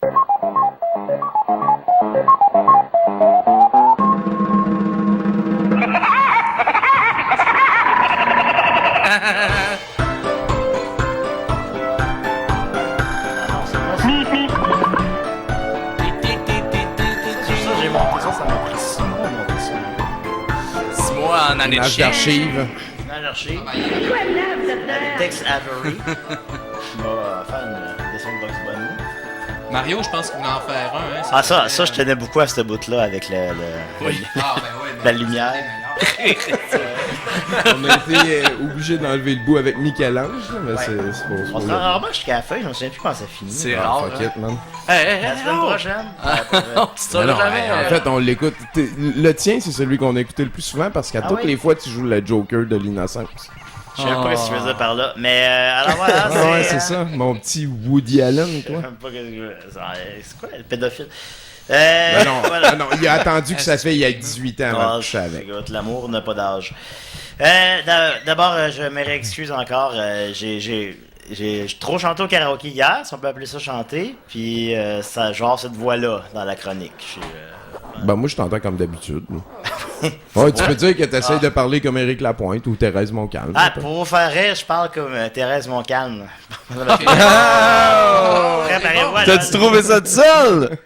En année de chien. d'archives. L'archive. Tex Avery. Qui va faire une dessin de Bugs Bunny. Mario, je pense qu'il voulait en faire un. Hein, Ah, ça, je tenais beaucoup à ce bout-là avec Oui. Ah, ben ouais. la lumière. On a été obligé d'enlever le bout avec Michel-Ange, là, mais Ouais. c'est On se rend rarement jusqu'à la feuille, je me souviens plus comment ça finit. C'est Ah, rare. fuck Hein? it, man. La semaine prochaine. On se saura Non, jamais. en fait, on l'écoute. Le tien, c'est celui qu'on a écouté le plus souvent parce qu'à Ah toutes oui? les fois, tu joues le Joker de l'innocence. Je sais même pas ce que tu faisais par là. Mais alors voilà, Ah ouais, c'est ça. Mon petit Woody Allen, Je sais toi. même pas ce que c'est quoi le pédophile? Ben non, Voilà. ben non, il a attendu que ça fait il y a 18 ans avant de coucher avec. Écoute, l'amour n'a pas d'âge. D'abord, je me réexcuse encore. J'ai trop chanté au karaoké hier, si on peut appeler ça chanter. Puis ça, genre cette voix-là dans la chronique. Ben moi, je t'entends comme d'habitude. Ouais, tu peux dire que t'essayes de parler comme Éric Lapointe ou Thérèse Montcalm. Ah, pour vous faire rire, je parle comme Thérèse Montcalm. Préparez-vous à T'as-tu trouvé ça tout seul?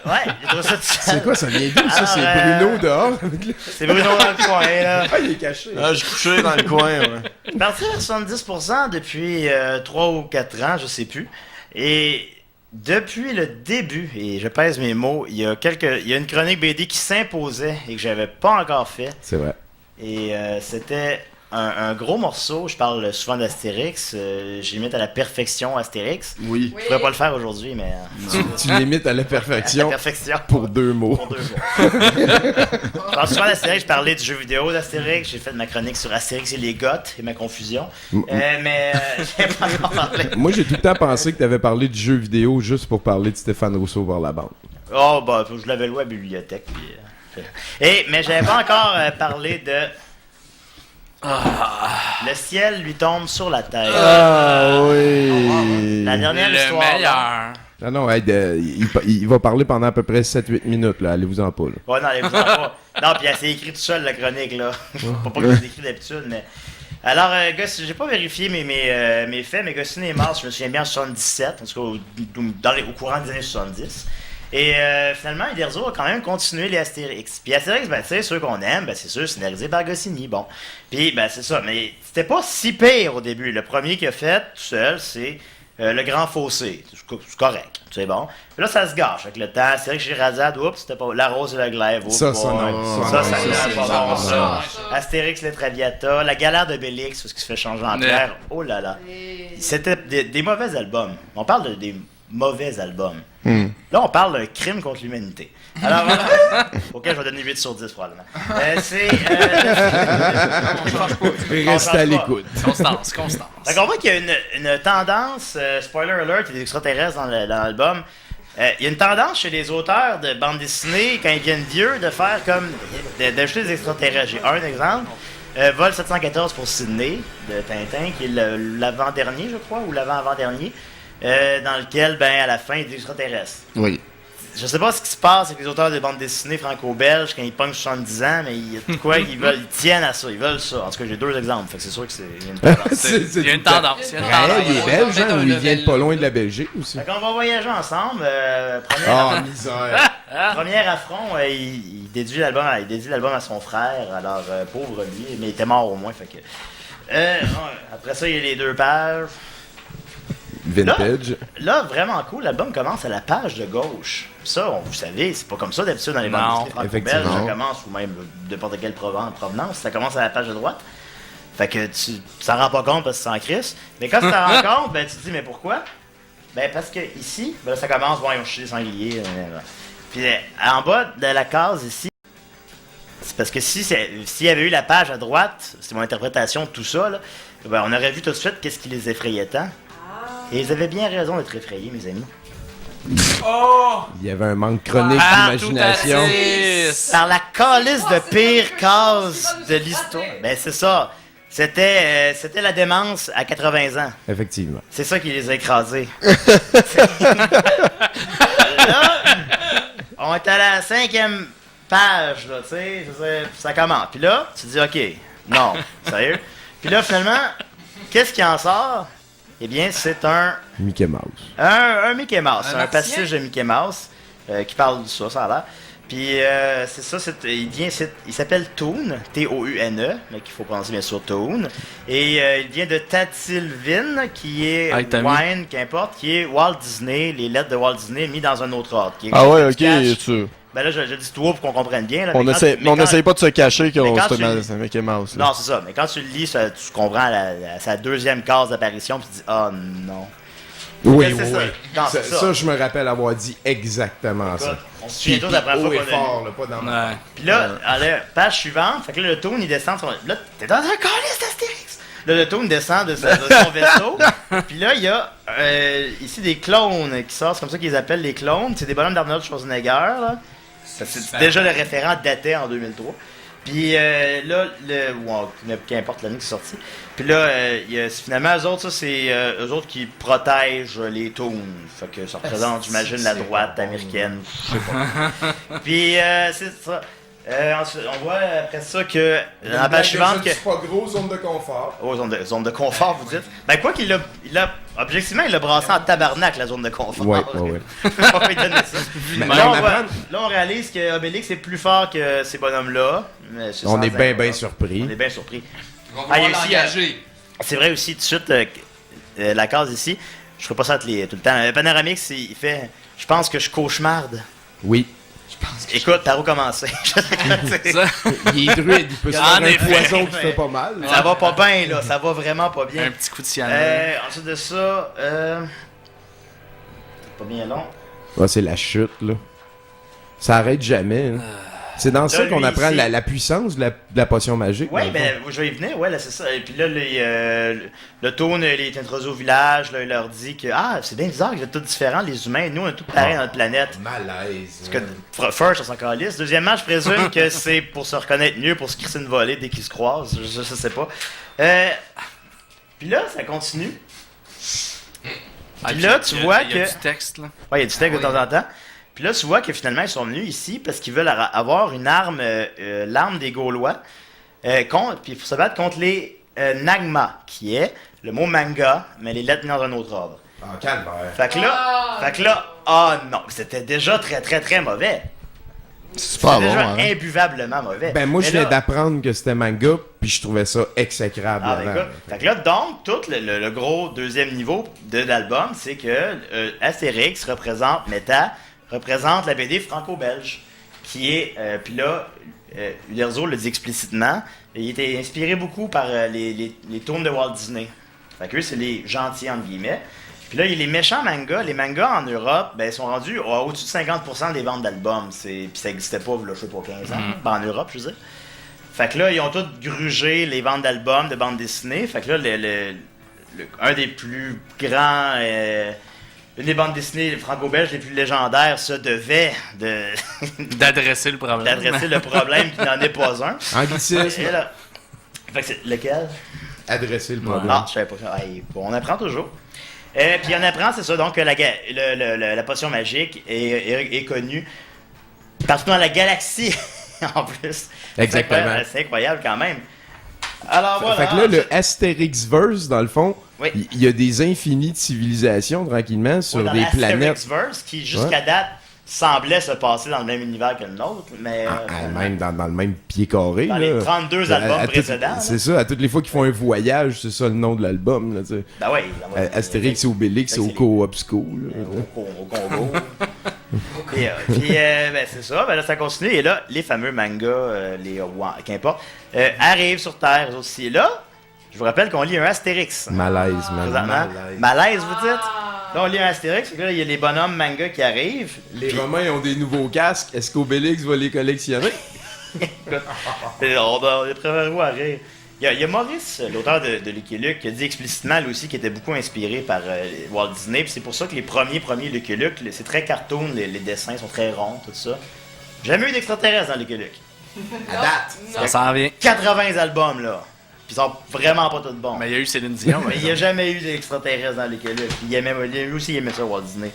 Ouais, j'ai trouvé ça tout seul. C'est quoi, ça vient d'où, ça? Alors, C'est Bruno dehors? C'est Bruno dans le coin, là. Ah, il est caché. Ah, je couchais dans le coin, ouais. Je suis parti à 70% depuis 3 ou 4 ans, je sais plus. Et depuis le début, et je pèse mes mots, il y a une chronique BD qui s'imposait et que j'avais pas encore fait. C'est vrai. Et c'était un gros morceau. Je parle souvent d'Astérix. J'imite à la perfection Astérix. Oui. Je pourrais pas le faire aujourd'hui, mais... Tu l'imites à la à la perfection perfection. pour 2 mots. Pour 2 mots. Je parle souvent d'Astérix, je parlais du jeu vidéo d'Astérix, j'ai fait ma chronique sur Astérix et les Goths et ma confusion. Mais j'ai pas encore parlé. Moi, j'ai tout le temps pensé que t'avais parlé du jeu vidéo juste pour parler de Stéphane Rousseau vers la bande. Oh, bah, je l'avais loué à la bibliothèque. Puis, mais j'avais pas encore parlé de. Le ciel lui tombe sur la tête. Ah oui. La dernière Le histoire. là. meilleur. Non, non, hey, il va parler pendant à peu près 7-8 minutes, là. Allez-vous-en pas, là. Ouais, non, allez, vous en pas. Non, puis elle s'est écrit tout seul, la chronique, là. Pas que je l'ai écrit d'habitude, mais. Alors, j'ai pas vérifié mes faits, mais Goscinny est mort, je me souviens bien, en 77, en tout cas au courant des années 70. Et finalement, Uderzo a quand même continué les Astérix. Puis Astérix, ben, tu sais, ceux qu'on aime, ben, c'est sûr, scénarisé par Goscinny. Bon. Puis, ben, c'est ça. Mais c'était pas si pire au début. Le premier qu'il a fait, tout seul, c'est Le Grand Fossé. C'est correct. C'est bon. Puis là, ça se gâche avec le temps. Astérix chez Razad, oups, c'était pas. La Rose et la Glaive, oups. Ça, ouais. non. Ça, c'est pas non, bon, ça. non. Astérix, les Traviata, La Galère de Bélix, parce qu'il se fait changer en pierre. Oh là là. C'était des mauvais albums. On parle des mauvais albums. Là, on parle d'un crime contre l'humanité. Alors, voilà. Auquel je vais donner 8 sur 10, probablement. Reste à l'écoute. Constance. Donc, on voit qu'il y a une tendance, spoiler alert, il y a des extraterrestres dans l'album. Il y a une tendance chez les auteurs de bande dessinée, quand ils viennent vieux, de faire comme. D'ajouter des extraterrestres. J'ai un exemple. Vol 714 pour Sydney, de Tintin, qui est l'avant-dernier, je crois, ou l'avant-avant-dernier. Dans lequel, ben, à la fin, il y a des extraterrestres. Oui. Je sais pas ce qui se passe avec les auteurs de bandes dessinées franco-belges quand ils pognent 70 ans, mais il y a de quoi ils tiennent à ça, ils veulent ça. En tout cas, j'ai 2 exemples, fait que c'est sûr que il y a une tendance. Il y a une tendance. Il y a une Ouais, tendance. il est belge, hein, ou il vient de pas loin de la Belgique aussi. Fait qu'on va voyager ensemble. Misère. Premier affront, il dédie l'album à son frère, alors pauvre lui, mais il était mort au moins, fait que. Ouais, après ça, il y a les 2 pages. Vintage. Là, vraiment cool, l'album commence à la page de gauche. Ça, vous savez, c'est pas comme ça d'habitude dans les bandes dessinées franco-belges. effectivement. Ça commence, ou même n'importe quelle provenance, ça commence à la page de droite. Fait que tu t'en rends pas compte parce que c'est en crise. Mais quand tu t'en rends compte, ben tu te dis, mais pourquoi? Ben parce que ici, ben, ça commence, bon, ils ont chié des sangliers. Puis en bas de la case ici, c'est parce que s'il y avait eu la page à droite, c'est mon interprétation de tout ça, là, ben, on aurait vu tout de suite qu'est-ce qui les effrayait tant. Et ils avaient bien raison d'être effrayés, mes amis. Il y avait un manque chronique d'imagination. Par la calice de pire case de l'histoire. Ben c'est ça. C'était la démence à 80 ans. Effectivement. C'est ça qui les a écrasés. Là, on est à la 5e page, là, tu sais, ça commence. Puis là, tu te dis, OK, non, sérieux. Puis là, finalement, qu'est-ce qui en sort? Eh bien, c'est un Mickey Mouse. un Mickey Mouse, Un un martien? pastiche de Mickey Mouse qui parle de ça a l'air. Puis c'est ça, il s'appelle Toon, T-O-U-N-E, mais qu'il faut prononcer bien sûr Toon. Et il vient de Tatilvin, qui est Ah, t'as mis. Wine, qu'importe, qui est Walt Disney, les lettres de Walt Disney mis dans un autre ordre. Qui est Ah ouais, du ok, catch. tu... Ben là, je dis tout haut pour qu'on comprenne bien. Là, On mais quand essaie, tu- mais on quand- essaye pas de se cacher mais qu'on quand se tu- c'est un Mickey Mouse. là. Non, c'est ça. Mais quand tu le lis, tu comprends sa deuxième case d'apparition, puis tu dis, oh non. Oui, Qu'est-ce que oui, c'est oui. ça? Non, c'est ça. Je me rappelle avoir dit exactement ça. Écoute, on se souvient tous de la première haut fois et qu'on l'a fort, là, pas dans ma... Ouais. Puis là, à la page suivante, fait que là, le Toon, il descend. Là, t'es dans un calice d'Astérix! Là, le Toon descend de son vaisseau. Puis là, il y a ici des clones qui sortent. C'est comme ça qu'ils les appellent les clones. C'est des bonhommes d'Arnold Schwarzenegger, là. C'est déjà le référent daté en 2003. Puis là, qu'importe l'année qui est sorti. Puis là, finalement, eux autres, ça, c'est eux autres qui protègent les Toons. Fait que ça représente, j'imagine, la droite américaine. Je sais pas. Puis c'est ça. Ensuite, on voit après ça que dans la page suivante que. C'est pas gros, zone de confort. Oh, zone de confort, vous dites. Ben, quoi qu'il l'a. Objectivement, il l'a brassé en tabarnak, la zone de confort. Ouais, ouais, ouais. On va lui donner ça. Mais là, on on voit- apprend- là, on réalise que Obélix est plus fort que ces bonhommes-là. Mais c'est On sans est bien, bien inconvénient. surpris. On est bien surpris. On Ah, va il y a aussi, l'engager. C'est vrai aussi, tout de suite, la case ici, je ferai pas ça tout le temps. Panoramix, il fait « Je pense que je cauchemarde Oui. ». Écoute, par où commencer? Ça, Il est druide, il peut se En faire un effet. poison qui fait pas mal. Ça va pas bien, là. Ça va vraiment pas bien. un petit coup de cyanure. Ensuite de ça, pas bien long. Ah, c'est la chute, là. Ça arrête jamais. Hein. C'est dans ça qu'on lui, apprend ici- la puissance de la potion magique. Ouais, dans le ben, je vais y venir, ouais, là, c'est ça. Et puis là, le Toon, il est introduit au village, là, il leur dit que, c'est bien bizarre que vous êtes tous différents, les humains, nous, on est tous pareils dans notre planète. fond. Malaise. Parce que, first, on s'en calisse. Deuxièmement, je présume que c'est pour se reconnaître mieux, pour se crisser une volée dès qu'ils se croisent. Je sais pas. Puis là, ça continue. Puis là, tu vois Il y a que- du texte, là. Ouais, il y a du texte de temps en temps. Puis là, tu vois que finalement, ils sont venus ici parce qu'ils veulent avoir une arme, l'arme des Gaulois, puis il faut se battre contre les Nagma, qui est le mot manga, mais les lettres mises dans un autre ordre. Ah, calvaire. Fait que là, non, c'était déjà très, très, très mauvais. C'est super C'était bon, déjà hein. imbuvablement mauvais. Ben, moi, Mais je viens là- d'apprendre que c'était manga, puis je trouvais ça exécrable Ah, ben, avant. écoute, fait que là, donc, tout le gros deuxième niveau de l'album, c'est que Astérix représente la BD franco-belge, qui est, puis là, Uderzo le dit explicitement, il était inspiré beaucoup par les tournes de Walt Disney. Fait que eux, c'est les gentils, entre guillemets. Puis là, il y a les méchants mangas. Les mangas en Europe, ben, sont rendus au-dessus de 50% des ventes d'albums. Puis ça n'existait pas, je sais pas, 15 ans. Ben, en Europe, je veux dire. Fait que là, ils ont tous grugé les ventes d'albums, de bandes dessinées. Fait que là, un des plus grands... une des bandes dessinées franco-belges les plus légendaires se devait D'adresser le problème. d'adresser le problème qui n'en est pas un. Anglicisme, Et là, fait que c'est lequel? adresser le problème. Ah, je savais pas ça. Hey, bon, on apprend toujours. Puis on apprend, c'est ça, donc que la potion magique est connue partout dans la galaxie, en plus. Exactement. C'est incroyable quand même. Alors voilà. Fait que là, le Astérix-verse, dans le fond, Oui. il y a des infinis de civilisations, tranquillement, sur Ouais, dans des planètes. l'Astérix-verse, qui jusqu'à date semblait se passer dans le même univers que le nôtre, mais Même dans le même pied carré. dans là. les 32 albums À toutes- précédents. C'est ça, à toutes les fois qu'ils font un voyage, c'est ça le nom de l'album. Là, tu sais. Ben oui. Astérix et Obélix, c'est au c'est Co-op School. là. au Congo. Puis ben, c'est ça, ben là ça continue. Et là, les fameux mangas, qu'importe, arrivent sur Terre eux aussi. Et là, je vous rappelle qu'on lit un Astérix. Malaise, man. Présentement. Malaise, vous dites? Là, on lit un Astérix. Fait que là, il y a les bonhommes manga qui arrivent. Les Romains ont des nouveaux casques. Est-ce qu'Obélix va les collectionner? Et on est préparé à rire. Il y a Maurice, l'auteur de Lucky Luke, qui a dit explicitement, lui aussi, qu'il était beaucoup inspiré par Walt Disney. Puis c'est pour ça que les premiers Lucky Luke, c'est très cartoon, les dessins sont très ronds, tout ça. Jamais eu d'extraterrestre dans Lucky Luke. À date. Ça s'en vient. 80 albums, là. Puis ils sont vraiment pas tous bons. Mais il y a eu Céline Dion. Mais il n'y a jamais eu d'extraterrestres dans les Californies. Puis lui aussi, il aimait ça, Walt Disney.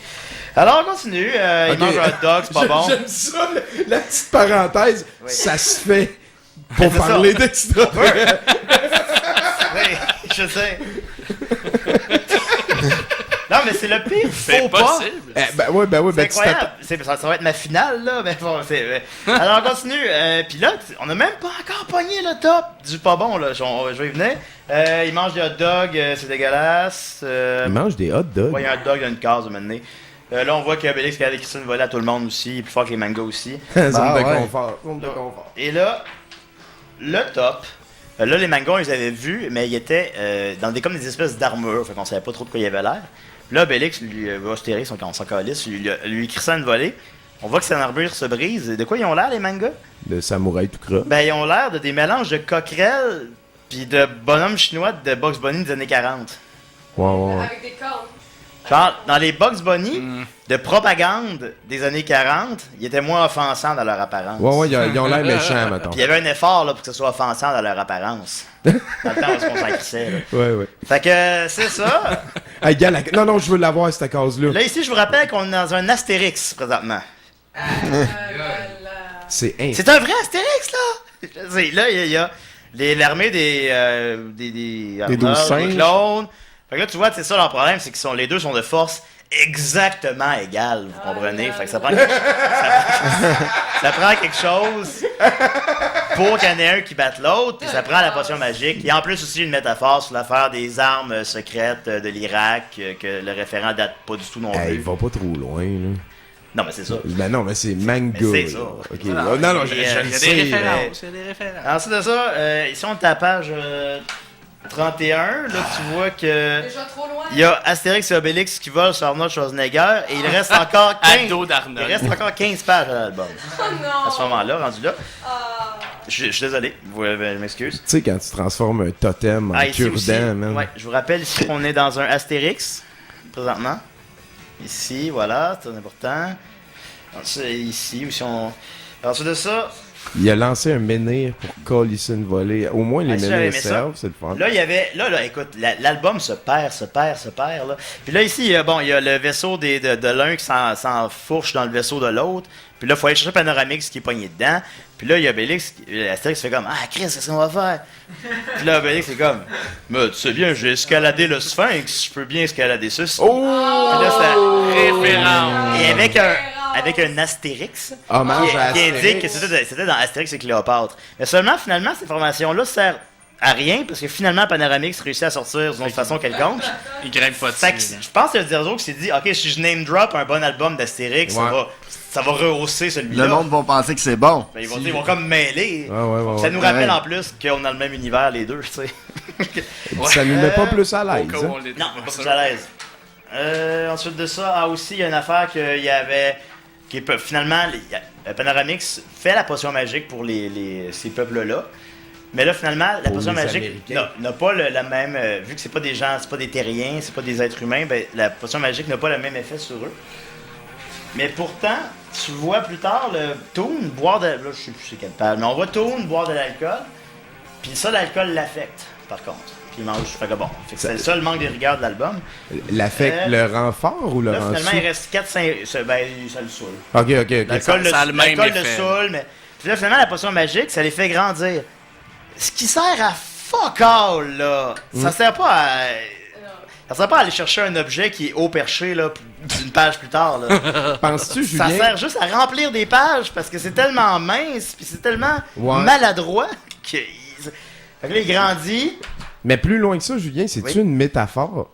Alors, on continue. Il mange un hot dog, c'est pas bon. J'aime ça, la petite parenthèse. Oui. Ça se fait pour C'est parler ça. d'extraterrestres. Oui, je sais. Non, mais c'est le pire C'est faux pas. possible. Ben oui, C'est tu t'attends- incroyable. Ça va être ma finale, là. Mais bon, alors, on continue. Puis là, on n'a même pas encore pogné le top du pas bon, là. Je vais y venir. Il mange des hot dogs, c'est dégueulasse. Il mange des hot dogs. Ouais, il y a un hot dog dans une case, de mener. Là, on voit que Obélix qui a Christine volée à tout le monde aussi. Il est plus fort que les mangas aussi. Zone de ouais. confort. Zone de confort. Et là, le top. Là, les mangas, on les avait vus, mais ils étaient dans comme des espèces d'armures. Fait qu'on savait pas trop de quoi il avait l'air. Là, Obélix, lui, Astérix, on s'en calisse, lui écrit ça une volée. On voit que son armure se brise. De quoi ils ont l'air, les mangas? Le samouraï tout croche. Ben, ils ont l'air de des mélanges de coquerelles puis de bonhommes chinois de Bugs Bunny des années 40. Ouais. Avec des cornes. Genre, dans les Bugs Bunny de propagande des années 40, ils étaient moins offensants dans leur apparence. Ouais, ils ont l'air méchants, mettons. Puis il y avait un effort là, pour que ce soit offensant dans leur apparence. Dans le temps où on se consacrait. Là. Ouais. Fait que c'est ça. Hey, gars, non, je veux l'avoir, cette case-là. Là, ici, je vous rappelle qu'on est dans un Astérix présentement. C'est C'est un vrai Astérix, là! Je sais, là, il y a l'armée des Des 12 singes. clones. Fait que là, tu vois, c'est ça leur problème, c'est que les deux sont de force exactement égales, vous comprenez? Fait que ça prend ça prend quelque chose pour qu'il y en ait un qui batte l'autre, puis ça prend la potion magique. Et en plus aussi une métaphore sur l'affaire des armes secrètes de l'Irak, que le référent date pas du tout non plus. Il va pas trop loin, là. Non, mais c'est ça. Ben non, mais c'est manga. Mais c'est ça. là. Ok. Non, Non, il je y a le Il y a sais, des mais- références. Il y a des références. Ensuite de ça, ici on est à la page 31. Là, tu vois que Déjà trop loin. il y a Astérix et Obélix qui volent sur Arnold Schwarzenegger et il reste encore 15, Ado il d'Arnold. reste encore 15 pages à l'album. Oh non. À ce moment-là, rendu là. Ah. Je suis désolé, je m'excuse. Tu sais, quand tu transformes un totem en Ici aussi, cure-dent, man. ouais, je vous rappelle ici qu'on est dans un Astérix, présentement. Ici, voilà, c'est important. Ensuite, ici, aussi on... Ensuite de ça, Il a lancé un menhir pour colisser une volée. Au moins, les Ah, si j'avais menhirs aimé ça. servent, c'est le fun. là, il y avait... Là, écoute, l'album se perd, là. Puis là, ici, il y a le vaisseau de l'un qui s'enfourche dans le vaisseau de l'autre. Puis là, il faut aller chercher Panoramix qui est pogné dedans. Puis là, il y a Obélix, Astérix fait comme « Ah, Chris, qu'est-ce qu'on va faire? » Puis là, Obélix, c'est comme « Mais tu sais bien, j'ai escaladé le Sphinx, je peux bien escalader ceci. Oh! Puis là, c'est Référence. Et avec un Astérix Hommage à qui indique Astérix. que c'était dans Astérix et Cléopâtre. Mais seulement, finalement, cette information-là sert à rien parce que finalement, Panoramix réussit à sortir d'une autre façon quelconque. Il grimpe pas Fait que dessus. là. je pense que le Dirzo qui s'est dit, OK, si je name drop un bon album d'Astérix, Ouais. ça va rehausser celui-là. Le monde va penser que c'est bon. Ben, ils vont comme mêler. Ouais. Ça nous rappelle Ouais. en plus qu'on a le même univers, les deux, tu sais. Ça nous met pas plus à l'aise. Au cas où hein. on l'était Non, pas pas sûr. plus à l'aise. Ensuite de ça, aussi, il y a une affaire qu'il y avait. Finalement, Panoramix fait la potion magique pour ces peuples-là. Mais là, finalement, la Pour potion les magique Américains. n'a pas la même. Vu que c'est pas des gens, c'est pas des terriens, c'est pas des êtres humains, ben, la potion magique n'a pas le même effet sur eux. Mais pourtant, tu vois plus tard le Toon boire de. Là, je sais plus c'est quelle page, mais on voit Toon boire de l'alcool. Puis ça, l'alcool l'affecte, par contre. Puis il mange. Fait que bon, c'est le seul manque de rigueur de l'album. L'affect le rend fort ou le Là, rend finalement, sous? il reste 4-5. Ben, ça le saoule. Ok. L'alcool ça a le même l'alcool le effet. saoule, mais. Puis là, finalement, la potion magique, ça les fait grandir. Ce qui sert à fuck all, là. Ça sert pas à. Ça sert pas à aller chercher un objet qui est haut perché, là, une page plus tard, là. Penses-tu, Ça Julien? sert juste à remplir des pages parce que c'est tellement mince, puis c'est tellement Ouais. maladroit que. Fait que là, il grandit. Mais plus loin que ça, Julien, c'est-tu Oui. une métaphore?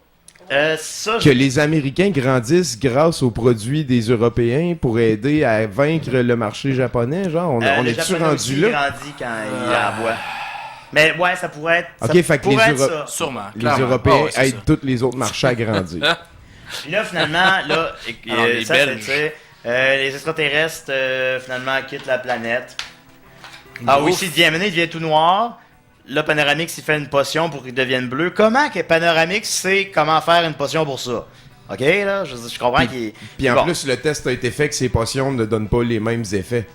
Ça, Que les Américains grandissent grâce aux produits des Européens pour aider à vaincre le marché japonais, genre? On le est-tu Japonais rendu aussi là? grandit quand il en boit. Mais ouais, ça pourrait être. Ok, ça fait que les pourrait être Euro- ça. Sûrement. Les clairement. Européens Ah ouais, c'est aident tous les autres marchés à grandir. Puis là, finalement, là, Alors, les ça, Belges. c'est, les extraterrestres, finalement, quittent la planète. Ah oui, Ouf. s'il devient tout noir. Là, Panoramix, il fait une potion pour qu'il devienne bleu. Comment que Panoramix sait comment faire une potion pour ça? Ok, là, je comprends qu'il... Puis en Bon, plus, le test a été fait que ces potions ne donnent pas les mêmes effets.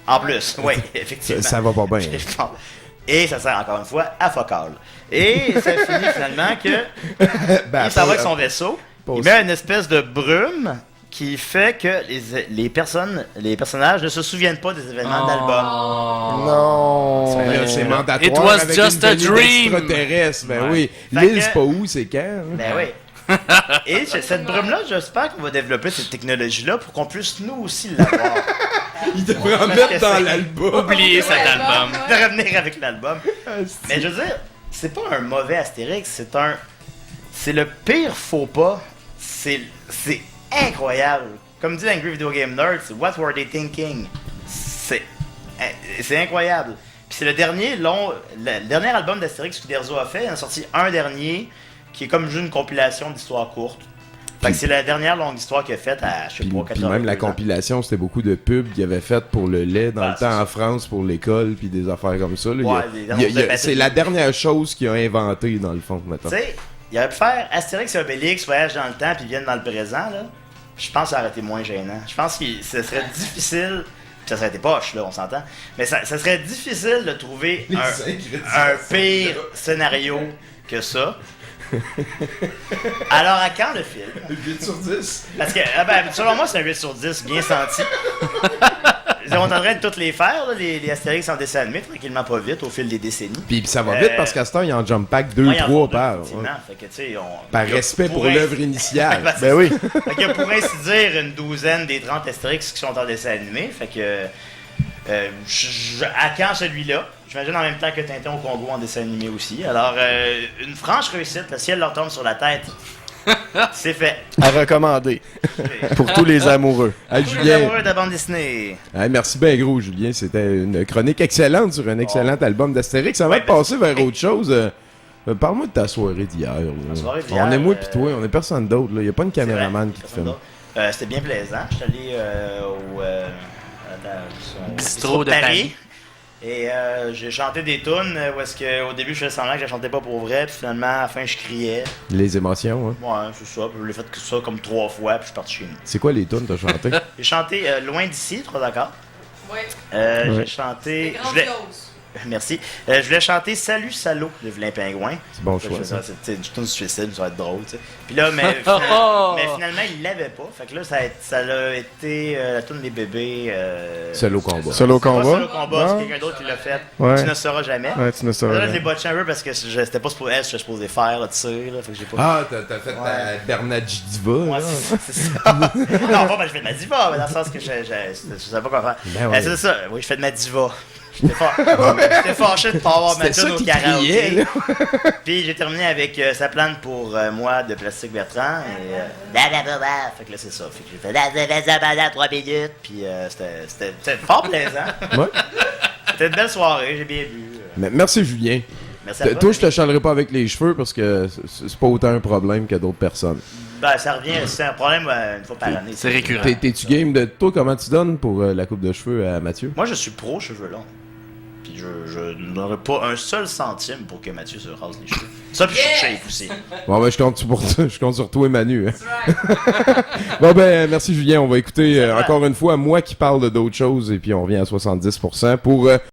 En plus, oui, Ça, effectivement. ça va pas bien. Bon. Et ça sert encore une fois à fuck all. Et ça finit finalement que il s'en va avec son vaisseau. Il met une espèce de brume qui fait que les personnages ne se souviennent pas des événements de l'album. Non. Ben là, c'est mandatoire. It was avec just une a venue dream. d'extraterrestres. Ben Ouais. oui. Fait L'île, que- c'est pas où, c'est quand. Hein? Ben oui. Et cette brume-là, j'espère qu'on va développer cette technologie-là pour qu'on puisse nous aussi l'avoir. Il devrait en Parce mettre que dans c'est- l'album. Oubliez cet album. De revenir avec l'album. Mais je veux dire, c'est pas un mauvais Astérix, c'est le pire faux pas. C'est incroyable. Comme dit Angry Video Game Nerd, c'est What Were They Thinking? C'est incroyable. Puis c'est le dernier album d'Astérix que Uderzo a fait. Il en a sorti un dernier qui est comme juste une compilation d'histoires courtes. Fait que c'est la dernière longue histoire qu'il a faite à, je sais Puis, pas, puis même la 82 ans. compilation, c'était beaucoup de pubs qu'il avait faites pour le lait dans Ben, le c'est temps ça. en France pour l'école, puis des affaires comme ça. Là. Ouais, des annonces de c'est la dernière chose qu'il a inventée, dans le fond, maintenant. Tu sais, il aurait pu faire Astérix et Obélix voyagent dans le temps puis viennent dans le présent, là. Je pense que ça aurait été moins gênant. Je pense que ce serait difficile. Ça serait été poche, là, on s'entend. Mais ça serait difficile de trouver un pire scénario que ça. Alors, à quand le film? 8 sur 10. Parce que, selon moi, c'est un 8 sur 10, bien senti. On est en train de toutes les faire, là, les Astérix en dessin animé, tranquillement pas vite, au fil des décennies. Puis ça va vite parce qu'à ce temps, il y a en jump pack 2, Ouais, il y en 3 faut deux, par. effectivement. Ouais. Fait que, tu sais, Par il y a respect pour ainsi- l'œuvre initiale. Ben, c'est Ben oui. Fait que pour ainsi dire, une douzaine des 30 Astérix qui sont en dessin animé. Fait que. À quand celui-là? J'imagine en même temps que Tintin au Congo en dessin animé aussi. Alors, une franche réussite. Le ciel leur tombe sur la tête. C'est fait. À recommander. Pour tous les amoureux. Hey, Tous les Julien, amoureux de la bande dessinée. hey, merci bien gros, Julien. C'était une chronique excellente sur un excellent album d'Astérix. Ça va Ouais, te passer vers autre chose. Parle-moi de ta soirée d'hier. là. soirée d'hier, On est moi pis toi, on est personne d'autre. Il n'y a pas une C'est vrai, caméraman qui te personne filme. d'autre. C'était bien plaisant. Je suis allé au Bistrot de Paris. Et j'ai chanté des tunes où est-ce que au début je faisais semblant que je chantais pas pour vrai, puis finalement à la fin je criais. Les émotions, hein. Ouais, c'est ça. Puis je l'ai fait que ça comme 3 fois, puis je suis parti chez nous. C'est quoi les tunes que t'as chanté? J'ai chanté Loin d'ici, 3 d'accord. Oui, J'ai chanté. c'est je voulais- grandiose. Merci. Je voulais chanter Salut Salaud de Vilain Pingouin. C'est bon Fait que choix, je ça. faisais, c'est une tune suicide, ça va être drôle, tu sais. Puis là, mais finalement, il l'avait pas. Fait que là, ça a été la tune des bébés. Seul au combat. Seul au C'est pas combat. Seul au combat, Non? c'est quelqu'un d'autre qui l'a fait. Ouais. Tu ne sauras jamais. Ouais, tu ne sauras Là, je jamais. l'ai botché un peu parce que c'était pas supposé, j'étais supposé faire, là, tu sais, là. Fait que j'ai pas. Ah, t'as fait ta Bernadji Diva, Ouais, là. c'est ça. Non, pas, je fais de ma diva, mais dans le sens que je savais pas quoi faire. Ben ouais. C'est ça, oui, je fais de ma diva. J'étais fâché de pas avoir ma C'était ça tune au qui criait, karaoké. là. Puis j'ai terminé avec Sa plante pour moi de Plastique Bertrand. Et blablabla. Fait que là, c'est ça. Fait que j'ai fait 3 minutes. Puis c'était fort plaisant. Ouais. C'était une belle soirée, j'ai bien bu. Mais merci, Julien. Merci à Toi, je te chalerai pas avec les cheveux parce que c'est pas autant un problème que d'autres personnes. Ben, ça revient, c'est un problème une fois par année. C'est récurrent. T'es-tu game de toi? Comment tu donnes pour la coupe de cheveux à Mathieu? Moi, je suis pro cheveux longs. Puis je n'aurais pas un seul centime pour que Mathieu se rase les cheveux. Ça, puis je suis shape aussi. Bon, ben, je compte je compte sur toi et Manu. Hein. That's right. Bon, ben, merci, Julien. On va écouter Ça va. encore une fois moi qui parle de d'autres choses et puis on revient à 70% pour